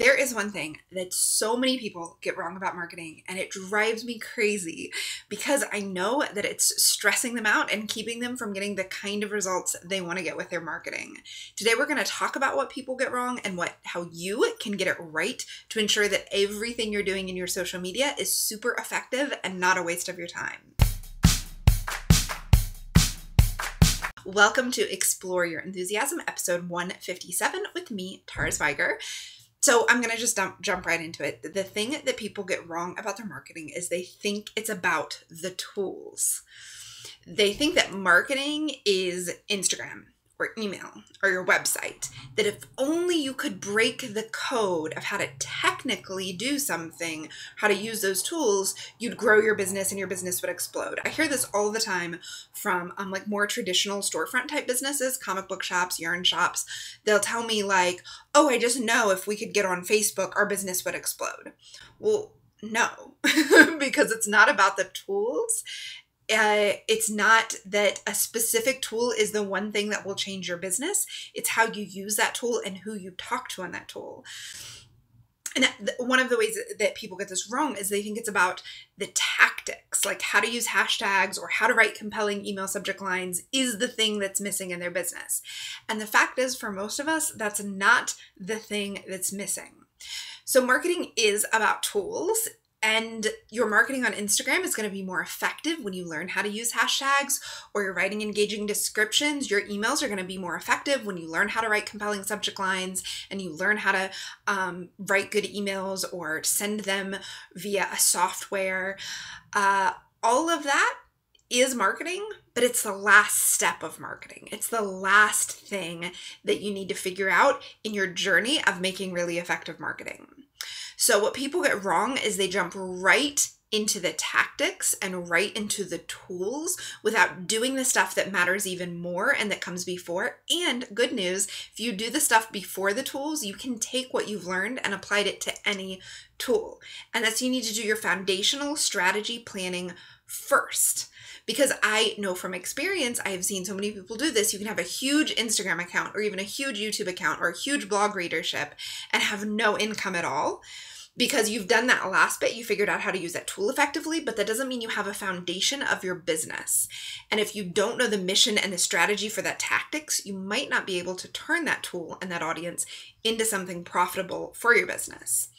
There is one thing that so many people get wrong about marketing, and it drives me crazy because I know that it's stressing them out and keeping them from getting the kind of results they want to get with their marketing. Today, we're going to talk about what people get wrong and how you can get it right to ensure that everything you're doing in your social media is super effective and not a waste of your time. Welcome to Explore Your Enthusiasm, episode 157 with me, Swiger. So I'm going to just jump right into it. The thing that people get wrong about their marketing is they think it's about the tools. They think that marketing is Instagram or email or your website, that if only you could break the code of how to technically do something, how to use those tools, you'd grow your business and your business would explode. I hear this all the time from like more traditional storefront type businesses, comic book shops, yarn shops. They'll tell me like, oh, I just know if we could get on Facebook, our business would explode. Well, no, because it's not about the tools. It's not that a specific tool is the one thing that will change your business. It's how you use that tool and who you talk to on that tool. And one of the ways that people get this wrong is they think it's about the tactics, like how to use hashtags or how to write compelling email subject lines is the thing that's missing in their business. And the fact is, for most of us, that's not the thing that's missing. So marketing is about tools. And your marketing on Instagram is going to be more effective when you learn how to use hashtags, or you're writing engaging descriptions. Your emails are going to be more effective when you learn how to write compelling subject lines and you learn how to write good emails or send them via a software. All of that is marketing, but it's the last step of marketing. It's the last thing that you need to figure out in your journey of making really effective marketing. So what people get wrong is they jump right into the tactics and right into the tools without doing the stuff that matters even more and that comes before. And good news, if you do the stuff before the tools, you can take what you've learned and apply it to any tool. And that's, you need to do your foundational strategy planning first. Because I know from experience, I have seen so many people do this. You can have a huge Instagram account or even a huge YouTube account or a huge blog readership and have no income at all. Because you've done that last bit, you figured out how to use that tool effectively, but that doesn't mean you have a foundation of your business. And if you don't know the mission and the strategy for that tactics, you might not be able to turn that tool and that audience into something profitable for your business.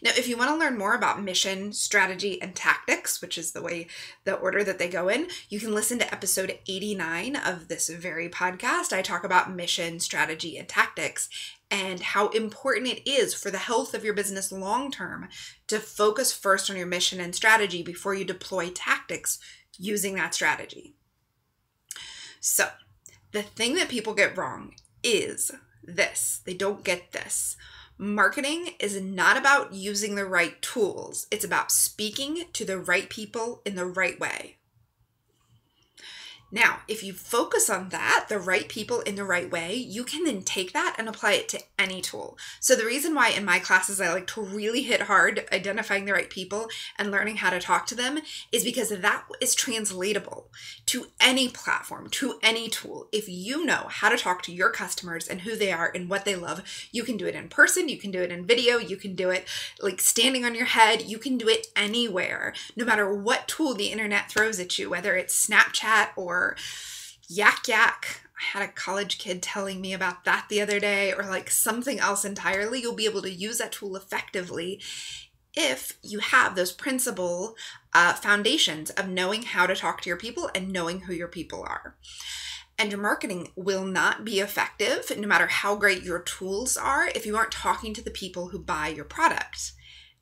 Now, if you want to learn more about mission, strategy, and tactics, which is the order that they go in, you can listen to episode 89 of this very podcast. I talk about mission, strategy, and tactics, and how important it is for the health of your business long-term to focus first on your mission and strategy before you deploy tactics using that strategy. So, the thing that people get wrong is this. They don't get this. Marketing is not about using the right tools. It's about speaking to the right people in the right way. Now, if you focus on that, the right people in the right way, you can then take that and apply it to any tool. So the reason why in my classes I like to really hit hard identifying the right people and learning how to talk to them is because that is translatable to any platform, to any tool. If you know how to talk to your customers and who they are and what they love, you can do it in person, you can do it in video, you can do it like standing on your head, you can do it anywhere, no matter what tool the internet throws at you, whether it's Snapchat or Yak. I had a college kid telling me about that the other day, or like something else entirely. You'll be able to use that tool effectively if you have those principal foundations of knowing how to talk to your people and knowing who your people are. And your marketing will not be effective, no matter how great your tools are, if you aren't talking to the people who buy your product.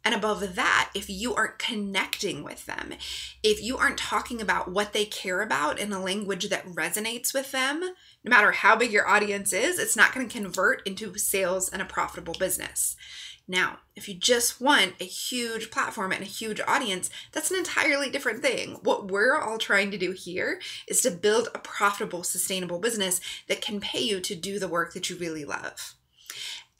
And above that, if you aren't connecting with them, if you aren't talking about what they care about in a language that resonates with them, no matter how big your audience is, it's not going to convert into sales and a profitable business. Now, if you just want a huge platform and a huge audience, that's an entirely different thing. What we're all trying to do here is to build a profitable, sustainable business that can pay you to do the work that you really love.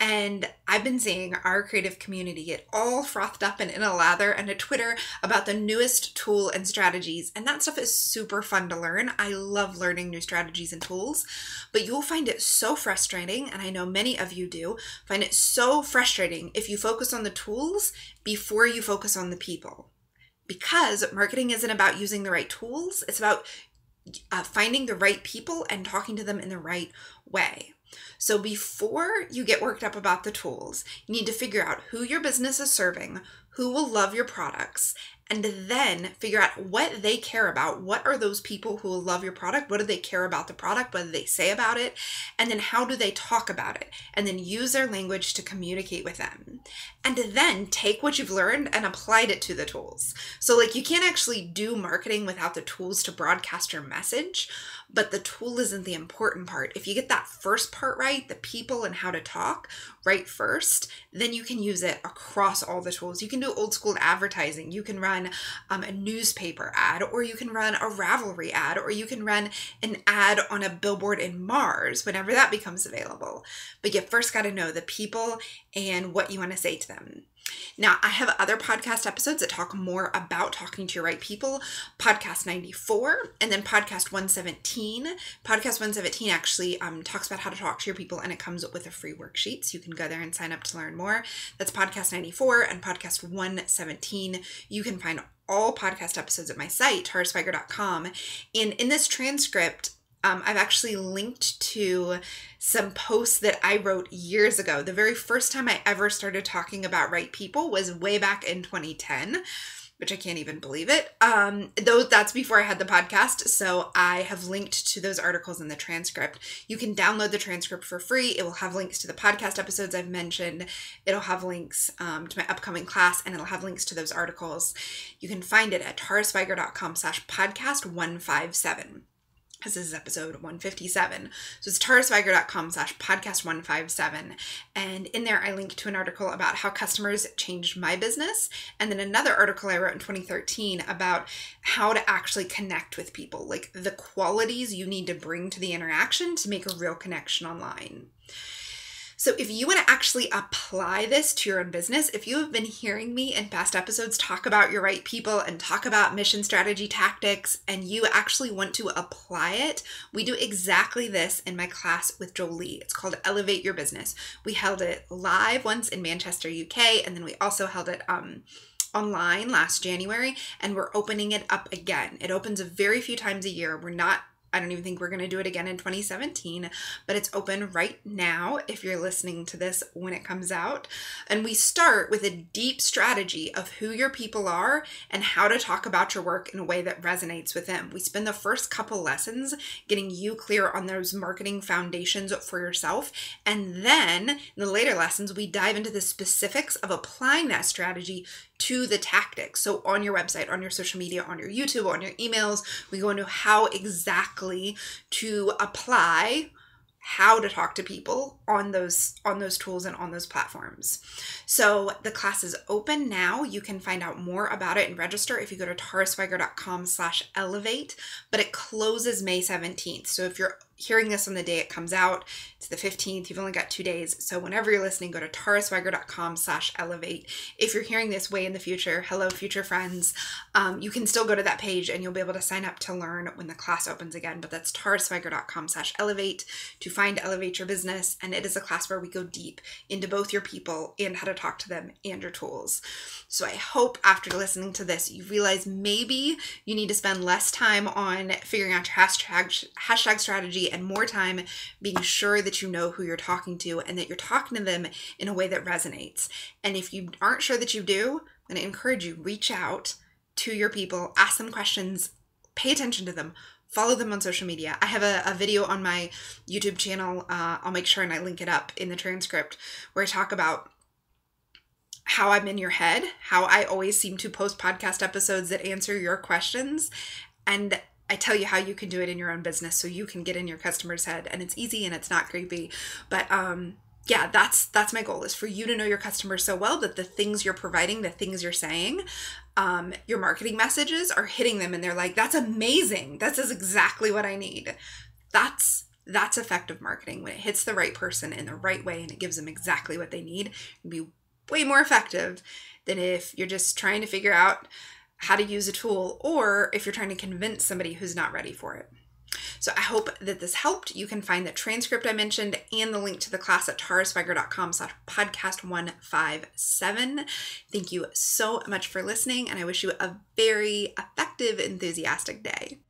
And I've been seeing our creative community get all frothed up and in a lather and a Twitter about the newest tool and strategies. And that stuff is super fun to learn. I love learning new strategies and tools, but you'll find it so frustrating. And I know many of you do find it so frustrating if you focus on the tools before you focus on the people. Because marketing isn't about using the right tools. It's about finding the right people and talking to them in the right way. So before you get worked up about the tools, you need to figure out who your business is serving, who will love your products, and then figure out what they care about. What are those people who will love your product? What do they care about the product? What do they say about it? And then how do they talk about it? And then use their language to communicate with them. And then take what you've learned and applied it to the tools. So like you can't actually do marketing without the tools to broadcast your message, but the tool isn't the important part. If you get that first part right, the people and how to talk right first, then you can use it across all the tools. You can do old school advertising. You can run a newspaper ad, or you can run a Ravelry ad, or you can run an ad on a billboard in Mars whenever that becomes available. But you first got to know the people and what you want to say to them. Now, I have other podcast episodes that talk more about talking to your right people. Podcast 94 and then podcast 117. Podcast 117 actually talks about how to talk to your people, and it comes with a free worksheet. So you can go there and sign up to learn more. That's podcast 94 and podcast 117. You can find all podcast episodes at my site, tarswiger.com. And in this transcript, I've actually linked to some posts that I wrote years ago. The very first time I ever started talking about right people was way back in 2010, which I can't even believe it. Though that's before I had the podcast. So I have linked to those articles in the transcript. You can download the transcript for free. It will have links to the podcast episodes I've mentioned. It'll have links to my upcoming class, and it'll have links to those articles. You can find it at tarswiger.com/podcast 157. This is episode 157. So it's tarswiger.com/podcast 157. And in there, I link to an article about how customers changed my business. And then another article I wrote in 2013 about how to actually connect with people, like the qualities you need to bring to the interaction to make a real connection online. So if you want to actually apply this to your own business, if you have been hearing me in past episodes talk about your right people and talk about mission, strategy, tactics, and you actually want to apply it, we do exactly this in my class with Jolie. It's called Elevate Your Business. We held it live once in Manchester, UK, and then we also held it online last January, and we're opening it up again. It opens a very few times a year. I don't even think we're going to do it again in 2017, but it's open right now if you're listening to this when it comes out. And we start with a deep strategy of who your people are and how to talk about your work in a way that resonates with them. We spend the first couple lessons getting you clear on those marketing foundations for yourself. And then in the later lessons, we dive into the specifics of applying that strategy to the tactics. So on your website, on your social media, on your YouTube, on your emails, we go into how exactly to apply how to talk to people on those tools and on those platforms. So the class is open now. You can find out more about it and register if you go to tarswiger.com/elevate, but it closes May 17th. So if you're hearing this on the day it comes out, it's the 15th. You've only got 2 days. So whenever you're listening, go to tarswiger.com/elevate. If you're hearing this way in the future, hello, future friends, you can still go to that page and you'll be able to sign up to learn when the class opens again. But that's tarswiger.com/elevate to find Elevate Your Business. And it is a class where we go deep into both your people and how to talk to them and your tools. So I hope after listening to this, you realize maybe you need to spend less time on figuring out your hashtag strategy and more time being sure that you know who you're talking to and that you're talking to them in a way that resonates. And if you aren't sure that you do, I'm going to encourage you, reach out to your people, ask them questions, pay attention to them, follow them on social media. I have a video on my YouTube channel. I'll make sure and I link it up in the transcript where I talk about how I'm in your head, how I always seem to post podcast episodes that answer your questions. And I tell you how you can do it in your own business so you can get in your customer's head, and it's easy and it's not creepy. But yeah, that's my goal, is for you to know your customers so well that the things you're providing, the things you're saying, your marketing messages are hitting them and they're like, that's amazing. This is exactly what I need. That's That's effective marketing. When it hits the right person in the right way and it gives them exactly what they need, it'll be way more effective than if you're just trying to figure out how to use a tool, or if you're trying to convince somebody who's not ready for it. So I hope that this helped. You can find the transcript I mentioned and the link to the class at tarsviger.com/podcast157. Thank you so much for listening, and I wish you a very effective, enthusiastic day.